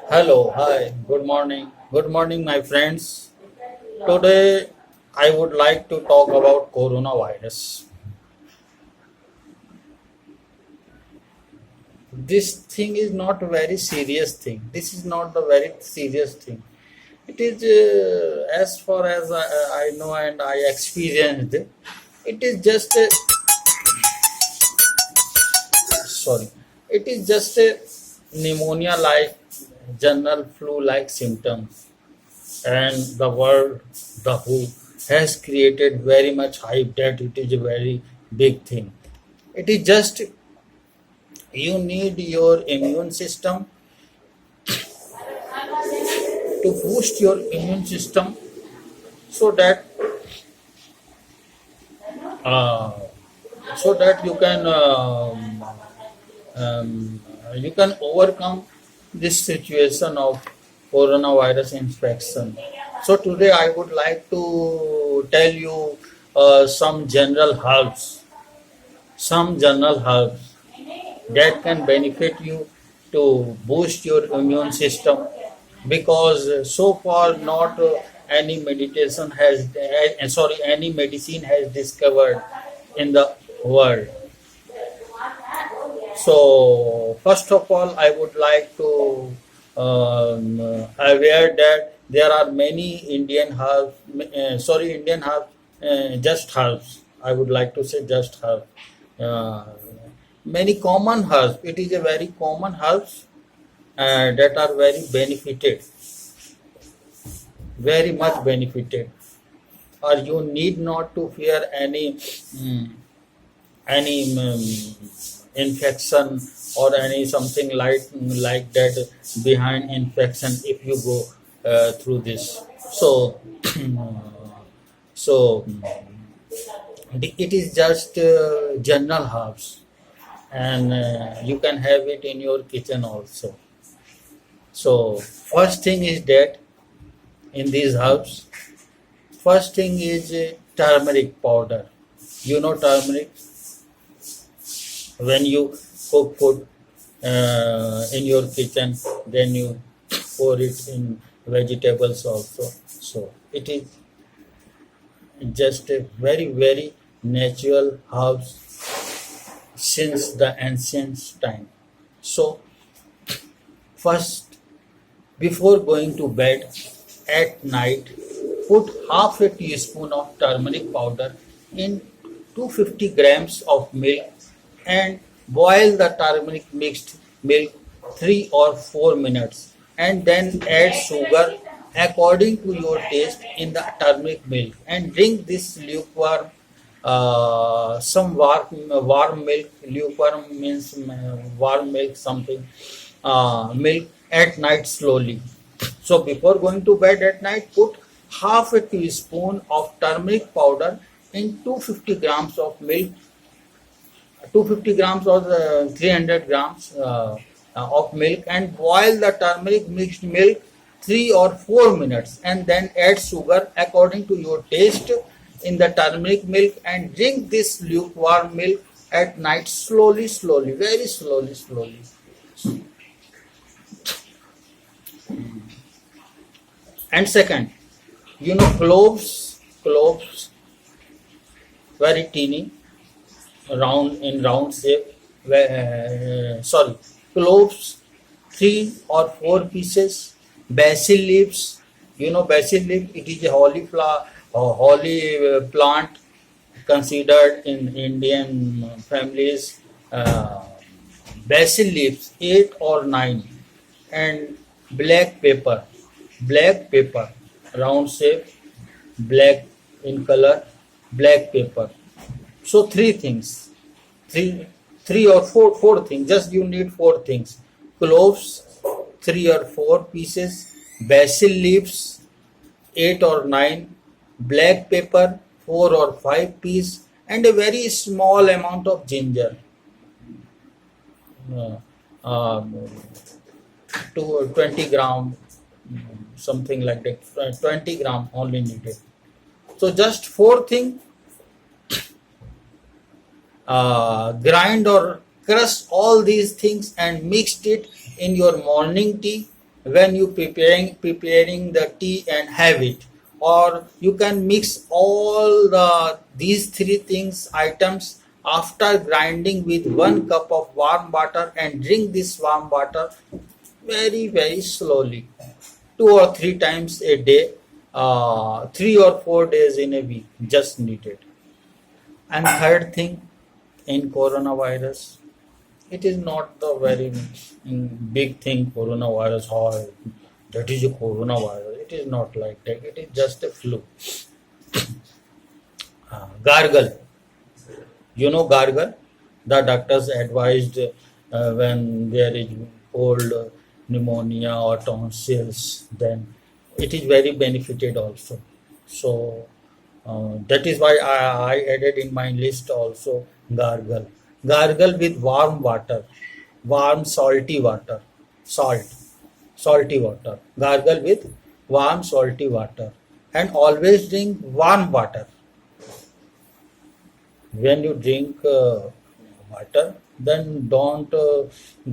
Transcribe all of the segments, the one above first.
Hello, hi, good morning. Good morning, my friends. Today, I would like to talk about coronavirus. This thing is not a very serious thing. This is not the very serious thing. It is, as far as I know and I experienced, it is just a, sorry, it is just a pneumonia like, general flu like symptoms. And the world, the who, has created very much hype that it is a very big thing. It is just you need your immune system to boost your immune system so that uh, you can you can overcome this situation of coronavirus infection. So today I would like to tell you some general herbs that can benefit you to boost your immune system, because so far not any meditation has any medicine has discovered in the world. So first of all, I would like to aware that there are many Indian herbs, Indian herbs, just herbs. I would like to say just herbs. Uh, Many common herbs. It is a very common herbs that are very much benefited, or you need not to fear mm, any infection or any something like that behind infection if you go through this. So so it is just general herbs, and you can have it in your kitchen also. So first thing is that in these herbs, first thing is turmeric powder. You know turmeric. When you cook food in your kitchen, then you pour it in vegetables also. So it is just a very natural herbs since the ancient time. So first, before going to bed at night, put half a teaspoon of turmeric powder in 250 grams of milk and boil the turmeric mixed milk 3 or 4 minutes, and then add sugar according to your taste in the turmeric milk and drink this lukewarm. Some warm milk. Lukewarm means warm milk something. Milk at night slowly. So before going to bed at night, put half a teaspoon of turmeric powder in 250 grams of milk, 250 grams or 300 grams of milk, and boil the turmeric mixed milk 3 or 4 minutes, and then add sugar according to your taste in the turmeric milk and drink this lukewarm milk at night slowly, very slowly. And second, cloves, very teeny, round shape. Cloves, 3 or 4 pieces. Basil leaves. Basil leaf. It is a holy plant considered in Indian families. Basil leaves, 8 or 9, and black pepper. Black pepper, round shape, black in color, black pepper. So three things, three or four things. Just you need 4 things: cloves, 3 or 4 pieces; basil leaves, 8 or 9; black pepper, 4 or 5 pieces; and a very small amount of ginger. Uh, um, to 20 gram, something like that. 20 gram only needed. So just 4 things. Grind or crush all these things and mixed it in your morning tea when you preparing the tea and have it, or you can mix all these three things items after grinding with 1 cup of warm water and drink this warm water very slowly, 2 or 3 times a day, 3 or 4 days in a week, just needed. And third thing, in coronavirus, it is not the very big thing. Coronavirus, or that is a coronavirus. It is not like that. It is just a flu. Gargle. You know gargle? The doctors advised when there is cold, pneumonia or tonsils, then it is very benefited also. So that is why I added in my list also gargle. Gargle with warm water, warm salty water, salt, salty water. Gargle with warm salty water, and always drink warm water. When you drink water, then don't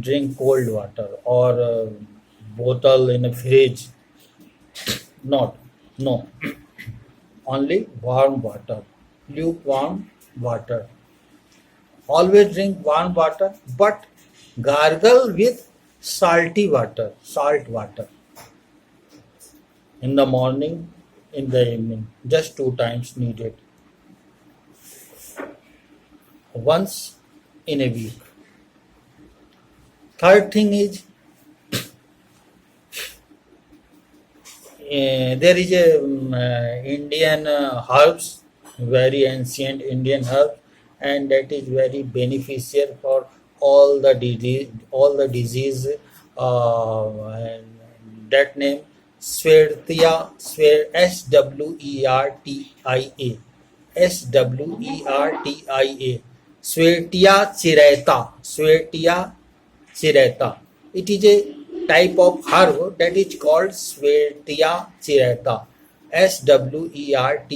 drink cold water or bottle in a fridge. Not, no, only warm water, lukewarm water. Always drink warm water, but gargle with salty water, salt water, in the morning, in the evening, just 2 times needed, once in a week. Third thing is, there is a Indian herbs, very ancient Indian herb, and that is very beneficial for all the disease. And that name Swertia, Swertia, Swertia, Swertia cirata. It is a type of herb that is called Swertia cirata, Swertia,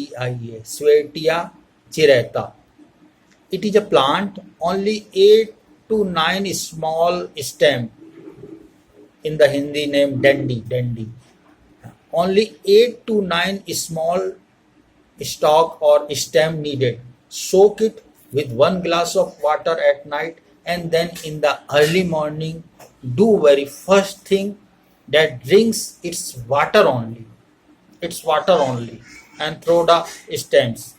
Swertia cirata. It is a plant, only 8 to 9 small stem, in the Hindi name Dandi. Only 8 to 9 small stalk or stem needed. Soak it with 1 glass of water at night, and then in the early morning, do very first thing, that drinks its water only, and throw the stems.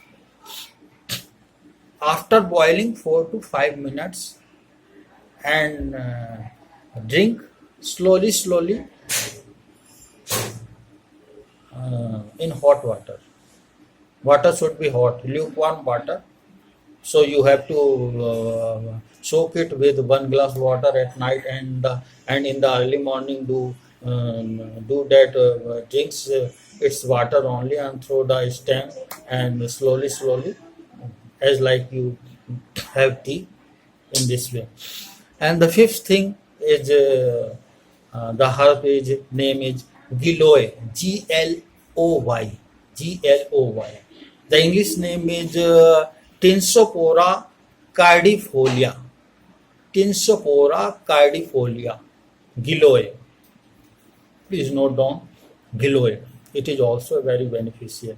After boiling 4 to 5 minutes, and drink slowly in hot water. Water should be hot, lukewarm water. So you have to soak it with 1 glass water at night, and in the early morning do that, drinks its water only, and throw the stem, and slowly, as like you have tea, in this way. And the fifth thing is, the herb is name is Giloy, Gloy, Gloy. The English name is Tinsopora cardifolia, Giloy. Please note down Giloy. It is also very beneficial.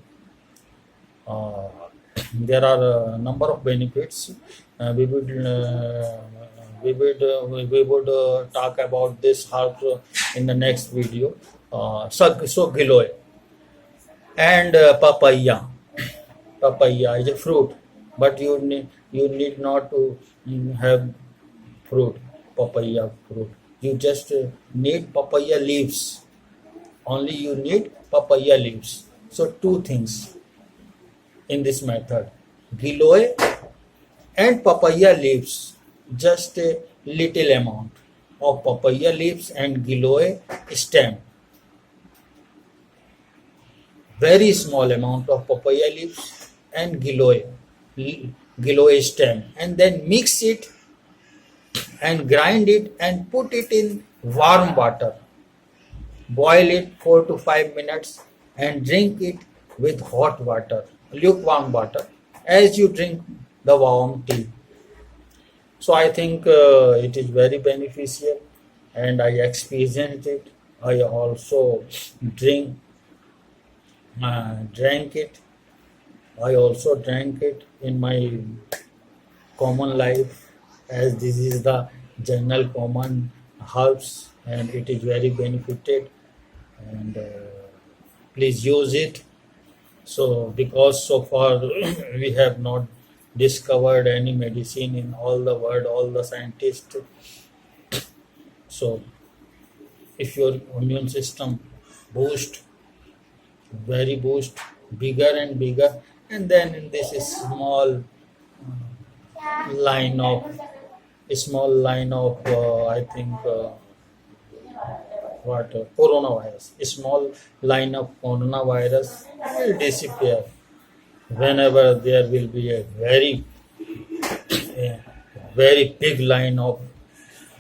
There are a number of benefits. We would talk about this herb in the next video. So Giloy. And papaya. Papaya is a fruit, but you need not to have fruit, papaya fruit. You just need papaya leaves. Only you need papaya leaves. So 2 things in this method: Giloy and papaya leaves. Just a little amount of papaya leaves and Giloy stem. Very small amount of papaya leaves and Giloy stem, and then mix it and grind it and put it in warm water. Boil it 4 to 5 minutes and drink it with hot water, lukewarm water, as you drink the warm tea. So I think it is very beneficial, and I experienced it, I also drank it. I also drank it in my common life, as this is the general common herbs and it is very benefited, and please use it. So because so far we have not discovered any medicine in all the world, all the scientists. So if your immune system boost, very boost, bigger and bigger, and then in this small line of I think what coronavirus, a small line of coronavirus will disappear whenever there will be a very big line of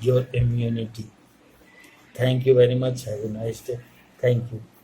your immunity. Thank you very much. Have a nice day. Thank you.